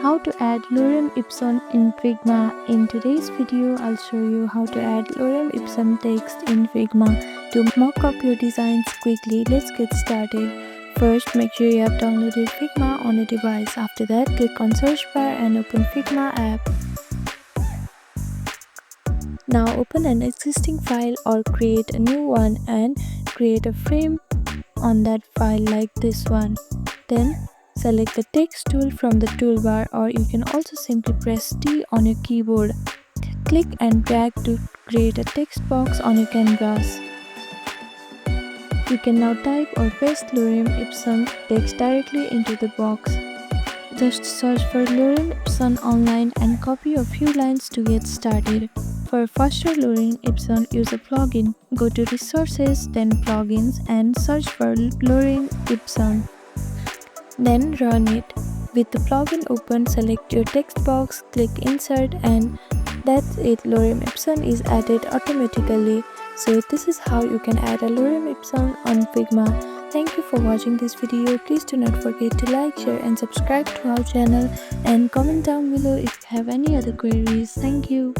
How to add Lorem Ipsum in Figma. In today's video, I'll show you how to add Lorem Ipsum text in Figma to mock up your designs quickly. Let's get started. First, make sure you have downloaded Figma on a device. After that, click on search bar and open Figma app. Now open an existing file or create a new one and create a frame on that file like this one. Then select the text tool from the toolbar, or you can also simply press T on your keyboard. Click and drag to create a text box on your canvas. You can now type or paste Lorem Ipsum text directly into the box. Just search for Lorem Ipsum online and copy a few lines to get started. For faster Lorem Ipsum, use a plugin. Go to Resources, then Plugins, and search for Lorem Ipsum. Then run it. With the plugin open, select your text box, click Insert, and that's it. Lorem Ipsum is added automatically. So this is how you can add a Lorem Ipsum on Figma. Thank you for watching this video. Please do not forget to like, share, and subscribe to our channel, and comment down below if you have any other queries. Thank you.